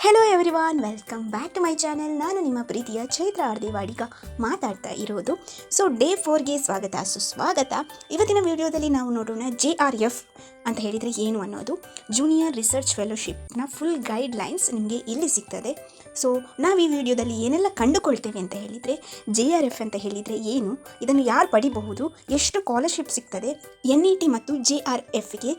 Hello everyone, welcome back to my channel. ನಾನು ನಿಮ್ಮ ಪ್ರೀತಿಯ ಚೈತ್ರ ಆರ್ದೇವಾಡಿಗ ಮಾತಾಡ್ತಾ ಇರೋದು. ಸೊ ಡೇ 4ಗೆ ಸ್ವಾಗತ ಸುಸ್ವಾಗತ. ಇವತ್ತಿನ ವಿಡಿಯೋದಲ್ಲಿ ನಾವು ನೋಡೋಣ JRF ಅಂತ ಹೇಳಿದರೆ ಏನು ಅನ್ನೋದು. ಜೂನಿಯರ್ ರಿಸರ್ಚ್ ಫೆಲೋಶಿಪ್ನ ಫುಲ್ ಗೈಡ್ಲೈನ್ಸ್ ನಿಮಗೆ ಇಲ್ಲಿ ಸಿಗ್ತದೆ. ಸೊ ನಾವು ಈ ವಿಡಿಯೋದಲ್ಲಿ ಏನೆಲ್ಲ ಕಂಡುಕೊಳ್ತೇವೆ ಅಂತ ಹೇಳಿದರೆ, JRF ಅಂತ ಹೇಳಿದರೆ ಏನು, ಇದನ್ನು ಯಾರು ಪಡಿಬಹುದು, ಎಷ್ಟು ಸ್ಕಾಲರ್ಶಿಪ್ ಸಿಗ್ತದೆ, NET ಮತ್ತು JRFಗೆ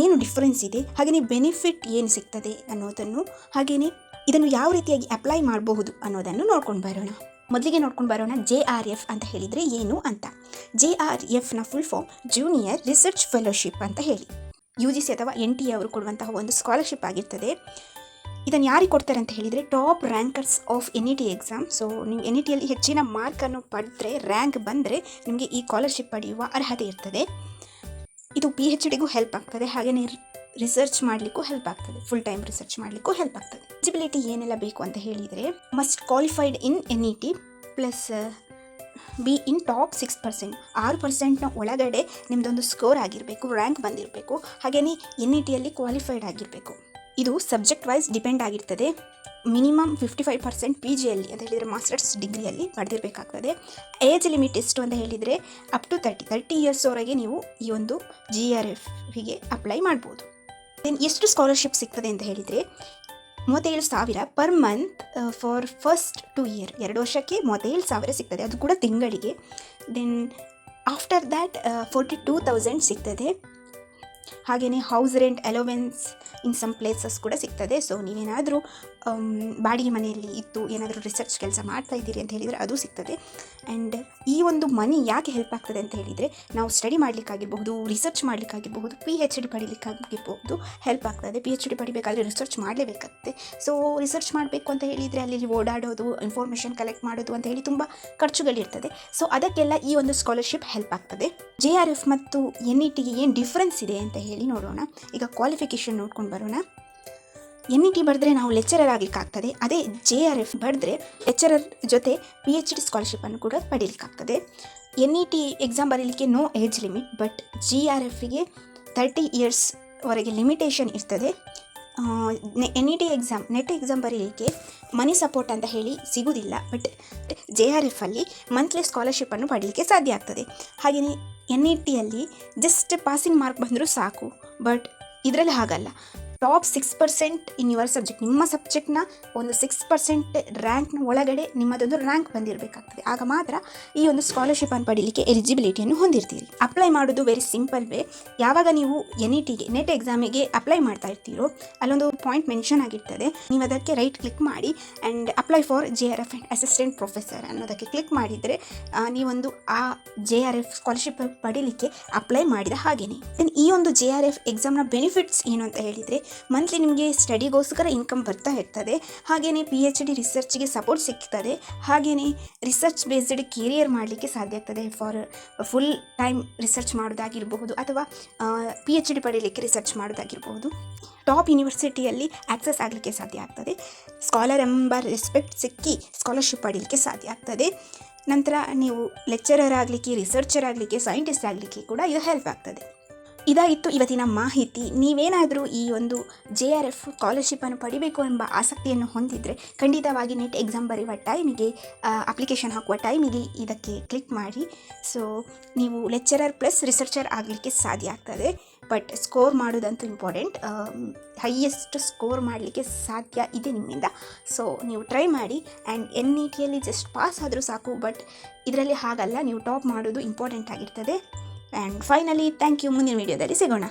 ಏನು ಡಿಫ್ರೆನ್ಸ್ ಇದೆ, ಹಾಗೆಯೇ ಬೆನಿಫಿಟ್ ಏನು ಸಿಗ್ತದೆ ಅನ್ನೋದನ್ನು, ಹಾಗೆಯೇ ಇದನ್ನು ಯಾವ ರೀತಿಯಾಗಿ ಅಪ್ಲೈ ಮಾಡಬಹುದು ಅನ್ನೋದನ್ನು ನೋಡ್ಕೊಂಡು ಬರೋಣ. ಮೊದಲಿಗೆ ನೋಡ್ಕೊಂಡು ಬರೋಣ JRF ಅಂತ ಹೇಳಿದರೆ ಏನು ಅಂತ. JRFನ full form junior research fellowship ಅಂತ ಹೇಳಿ UGC ಅಥವಾ NTA ಅವರು ಕೊಡುವಂತಹ ಒಂದು ಸ್ಕಾಲರ್ಶಿಪ್ ಆಗಿರ್ತದೆ. ಇದನ್ನು ಯಾರಿಗೆ ಕೊಡ್ತಾರೆ ಅಂತ ಹೇಳಿದರೆ, top rankers of NET exam. So ನೀವು NETಯಲ್ಲಿ ಹೆಚ್ಚಿನ ಮಾರ್ಕನ್ನು ಪಡೆದ್ರೆ, ರ್ಯಾಂಕ್ ಬಂದರೆ ನಿಮಗೆ ಈ ಸ್ಕಾಲರ್ಶಿಪ್ ಪಡೆಯುವ ಅರ್ಹತೆ ಇರ್ತದೆ. ಇದು PhDಗೂ ಹೆಲ್ಪ್ ಆಗ್ತದೆ, ಹಾಗೆಯೇ ರಿಸರ್ಚ್ ಮಾಡಲಿಕ್ಕೂ ಹೆಲ್ಪ್ ಆಗ್ತದೆ, ಫುಲ್ ಟೈಮ್ ರಿಸರ್ಚ್ ಮಾಡಲಿಕ್ಕೂ ಹೆಲ್ಪ್ ಆಗ್ತದೆ. ಎಲಿಜಿಬಿಲಿಟಿ ಏನೆಲ್ಲ ಬೇಕು ಅಂತ ಹೇಳಿದರೆ, must qualified in NET plus B in top 6%, 6%ನ ಒಳಗಡೆ ನಿಮ್ಮದೊಂದು ಸ್ಕೋರ್ ಆಗಿರಬೇಕು, ರ್ಯಾಂಕ್ ಬಂದಿರಬೇಕು, ಹಾಗೆಯೇ NETಯಲ್ಲಿ ಕ್ವಾಲಿಫೈಡ್ ಆಗಿರಬೇಕು. ಇದು ಸಬ್ಜೆಕ್ಟ್ ವೈಸ್ ಡಿಪೆಂಡ್ ಆಗಿರ್ತದೆ. ಮಿನಿಮಮ್ 55% PGಯಲ್ಲಿ ಅಂತ ಹೇಳಿದರೆ ಮಾಸ್ಟರ್ಸ್ ಡಿಗ್ರಿಯಲ್ಲಿ ಪಡೆದಿರಬೇಕಾಗ್ತದೆ. ಏಜ್ ಲಿಮಿಟ್ ಎಷ್ಟು ಅಂತ ಹೇಳಿದರೆ ಅಪ್ ಟು 30 ಇಯರ್ಸ್ವರೆಗೆ ನೀವು ಈ ಒಂದು JRFಗೆ ಅಪ್ಲೈ ಮಾಡ್ಬೋದು. ದೆನ್ ಎಷ್ಟು ಸ್ಕಾಲರ್ಶಿಪ್ ಸಿಗ್ತದೆ ಅಂತ ಹೇಳಿದರೆ, 37,000 per month for first 2 year, 2 ವರ್ಷಕ್ಕೆ 37,000 ಸಿಗ್ತದೆ, ಅದು ಕೂಡ ತಿಂಗಳಿಗೆ. ದೆನ್ ಆಫ್ಟರ್ ದ್ಯಾಟ್ 42,000 ಸಿಗ್ತದೆ. ಹಾಗೆಯೇ house rent allowance in some places ಕೂಡ ಸಿಗ್ತದೆ. ಸೊ ನೀವೇನಾದರೂ ಬಾಡಿಗೆ ಮನೆಯಲ್ಲಿ ಇದ್ದು ಏನಾದರೂ ರಿಸರ್ಚ್ ಕೆಲಸ ಮಾಡ್ತಾ ಇದ್ದೀರಿ ಅಂತ ಹೇಳಿದರೆ ಅದು ಸಿಗ್ತದೆ. ಆ್ಯಂಡ್ ಈ ಒಂದು ಮನಿ ಯಾಕೆ ಹೆಲ್ಪ್ ಆಗ್ತದೆ ಅಂತ ಹೇಳಿದರೆ, ನಾವು ಸ್ಟಡಿ ಮಾಡಲಿಕ್ಕಾಗಿರ್ಬಹುದು, ರಿಸರ್ಚ್ ಮಾಡಲಿಕ್ಕಾಗಿರ್ಬಹುದು, PhD ಪಡಿಲಿಕ್ಕಾಗಿರ್ಬಹುದು ಹೆಲ್ಪ್ ಆಗ್ತದೆ. PhD ಪಡಿಬೇಕಾದ್ರೆ ರಿಸರ್ಚ್ ಮಾಡಲೇಬೇಕಾಗುತ್ತೆ. ಸೊ ರಿಸರ್ಚ್ ಮಾಡಬೇಕು ಅಂತ ಹೇಳಿದರೆ ಅಲ್ಲಿ ಓಡಾಡೋದು, ಇನ್ಫಾರ್ಮೇಷನ್ ಕಲೆಕ್ಟ್ ಮಾಡೋದು ಅಂತ ಹೇಳಿ ತುಂಬ ಖರ್ಚುಗಳಿರ್ತದೆ. ಸೊ ಅದಕ್ಕೆಲ್ಲ ಈ ಒಂದು ಸ್ಕಾಲರ್ಶಿಪ್ ಹೆಲ್ಪ್ ಆಗ್ತದೆ. JRF ಮತ್ತು NETಗೆ ಏನು ಡಿಫ್ರೆನ್ಸ್ ಇದೆ ಅಂತ ಹೇಳಿ ನೋಡೋಣ. ಈಗ ಕ್ವಾಲಿಫಿಕೇಷನ್ ನೋಡ್ಕೊಂಡು ಬರೋಣ. NET ಬರೆದ್ರೆ ನಾವು ಲೆಕ್ಚರರ್ ಆಗಲಿಕ್ಕಾಗ್ತದೆ. ಅದೇ JRF ಬರೆದ್ರೆ ಲೆಕ್ಚರರ್ ಜೊತೆ PhD ಸ್ಕಾಲರ್ಶಿಪ್ಪನ್ನು ಕೂಡ ಪಡೀಲಿಕ್ಕಾಗ್ತದೆ. NET ಎಕ್ಸಾಮ್ ಬರೀಲಿಕ್ಕೆ ನೋ ಏಜ್ ಲಿಮಿಟ್, ಬಟ್ JRFಗೆ 30 ಇಯರ್ಸ್ವರೆಗೆ ಲಿಮಿಟೇಷನ್ ಇರ್ತದೆ. NET ಎಕ್ಸಾಮ್, ನೆಟ್ ಎಕ್ಸಾಮ್ ಬರೀಲಿಕ್ಕೆ ಮನಿ ಸಪೋರ್ಟ್ ಅಂತ ಹೇಳಿ ಸಿಗೋದಿಲ್ಲ, ಬಟ್ JRFಲ್ಲಿ ಮಂತ್ಲಿ ಸ್ಕಾಲರ್ಶಿಪ್ಪನ್ನು ಪಡೀಲಿಕ್ಕೆ ಸಾಧ್ಯ ಆಗ್ತದೆ. ಹಾಗೆಯೇ NETಯಲ್ಲಿ ಜಸ್ಟ್ ಪಾಸಿಂಗ್ ಮಾರ್ಕ್ ಬಂದರೂ ಸಾಕು, ಬಟ್ ಇದರಲ್ಲಿ ಹಾಗಲ್ಲ. ಟಾಪ್ 6% ಇನ್ ಯುವರ್ ಸಬ್ಜೆಕ್ಟ್, ನಿಮ್ಮ ಸಬ್ಜೆಕ್ಟ್ನ ಒಂದು 6% ರ್ಯಾಂಕ್ನ ಒಳಗಡೆ ನಿಮ್ಮದೊಂದು ರ್ಯಾಂಕ್ ಬಂದಿರಬೇಕಾಗ್ತದೆ. ಆಗ ಮಾತ್ರ ಈ ಒಂದು ಸ್ಕಾಲರ್ಶಿಪ್ಪನ್ನು ಪಡೀಲಿಕ್ಕೆ ಎಲಿಜಿಬಿಲಿಟಿಯನ್ನು ಹೊಂದಿರ್ತೀರಿ. ಅಪ್ಲೈ ಮಾಡೋದು ವೆರಿ ಸಿಂಪಲ್ ವೇ. ಯಾವಾಗ ನೀವು NETಗೆ ನೆಟ್ ಎಕ್ಸಾಮಿಗೆ ಅಪ್ಲೈ ಮಾಡ್ತಾ ಇರ್ತೀರೋ, ಅಲ್ಲೊಂದು ಪಾಯಿಂಟ್ ಮೆನ್ಷನ್ ಆಗಿರ್ತದೆ. ನೀವು ಅದಕ್ಕೆ ರೈಟ್ ಕ್ಲಿಕ್ ಮಾಡಿ and apply for JRF and assistant professor ಅನ್ನೋದಕ್ಕೆ ಕ್ಲಿಕ್ ಮಾಡಿದರೆ ನೀವೊಂದು ಆ JRF ಸ್ಕಾಲರ್ಶಿಪ್ ಪಡೀಲಿಕ್ಕೆ ಅಪ್ಲೈ ಮಾಡಿದ ಹಾಗೆಯೇ. ದೆನ್ ಈ ಒಂದು JRF ಎಕ್ಸಾಮ್ನ ಬೆನಿಫಿಟ್ಸ್ ಏನು ಅಂತ ಹೇಳಿದರೆ, ಮಂತ್ಲಿ ನಿಮಗೆ ಸ್ಟಡಿಗೋಸ್ಕರ ಇನ್ಕಮ್ ಬರ್ತಾ ಇರ್ತದೆ, ಹಾಗೆಯೇ PhD ರಿಸರ್ಚ್ಗೆ ಸಪೋರ್ಟ್ ಸಿಗ್ತದೆ, ಹಾಗೆಯೇ ರಿಸರ್ಚ್ ಬೇಸ್ಡ್ ಕೆರಿಯರ್ ಮಾಡಲಿಕ್ಕೆ ಸಾಧ್ಯ ಆಗ್ತದೆ. ಫಾರ್ ಫುಲ್ ಟೈಮ್ ರಿಸರ್ಚ್ ಮಾಡೋದಾಗಿರ್ಬಹುದು, ಅಥವಾ PhD ಪಡೀಲಿಕ್ಕೆ ರಿಸರ್ಚ್ ಮಾಡೋದಾಗಿರ್ಬಹುದು. ಟಾಪ್ ಯೂನಿವರ್ಸಿಟಿಯಲ್ಲಿ ಆಕ್ಸೆಸ್ ಆಗಲಿಕ್ಕೆ ಸಾಧ್ಯ ಆಗ್ತದೆ. ಸ್ಕಾಲರ್ ಎಂಬ ರೆಸ್ಪೆಕ್ಟ್ ಸಿಕ್ಕಿ ಸ್ಕಾಲರ್ಶಿಪ್ ಪಡೀಲಿಕ್ಕೆ ಸಾಧ್ಯ ಆಗ್ತದೆ. ನಂತರ ನೀವು ಲೆಕ್ಚರರ್ ಆಗಲಿಕ್ಕೆ, ರಿಸರ್ಚರ್ ಆಗಲಿಕ್ಕೆ, ಸೈಂಟಿಸ್ಟ್ ಆಗಲಿಕ್ಕೆ ಕೂಡ ಇದು ಹೆಲ್ಪ್ ಆಗ್ತದೆ. ಇದಾಗಿತ್ತು ಇವತ್ತಿನ ಮಾಹಿತಿ. ನೀವೇನಾದರೂ ಈ ಒಂದು JRF ಸ್ಕಾಲರ್ಶಿಪ್ಪನ್ನು ಪಡಿಬೇಕು ಎಂಬ ಆಸಕ್ತಿಯನ್ನು ಹೊಂದಿದರೆ, ಖಂಡಿತವಾಗಿ ನೆಟ್ ಎಕ್ಸಾಮ್ ಬರೆಯುವ ಟೈಮಿಗೆ, ಅಪ್ಲಿಕೇಶನ್ ಹಾಕುವ ಟೈಮಿಗೆ ಇದಕ್ಕೆ ಕ್ಲಿಕ್ ಮಾಡಿ. ಸೊ ನೀವು ಲೆಕ್ಚರರ್ ಪ್ಲಸ್ ರಿಸರ್ಚರ್ ಆಗಲಿಕ್ಕೆ ಸಾಧ್ಯ ಆಗ್ತದೆ. ಬಟ್ ಸ್ಕೋರ್ ಮಾಡೋದಂತೂ ಇಂಪಾರ್ಟೆಂಟ್. ಹೈಯೆಸ್ಟ್ ಸ್ಕೋರ್ ಮಾಡಲಿಕ್ಕೆ ಸಾಧ್ಯ ಇದೆ ನಿಮ್ಮಿಂದ. ಸೊ ನೀವು ಟ್ರೈ ಮಾಡಿ. ಆ್ಯಂಡ್ NETಯಲ್ಲಿ ಜಸ್ಟ್ ಪಾಸ್ ಆದರೂ ಸಾಕು, ಬಟ್ ಇದರಲ್ಲಿ ಹಾಗಲ್ಲ, ನೀವು ಟಾಪ್ ಮಾಡೋದು ಇಂಪಾರ್ಟೆಂಟ್ ಆಗಿರ್ತದೆ. And finally thank you. ಮುಂದಿನ ವೀಡಿಯೋದಲ್ಲಿ ಸಿಗೋಣ.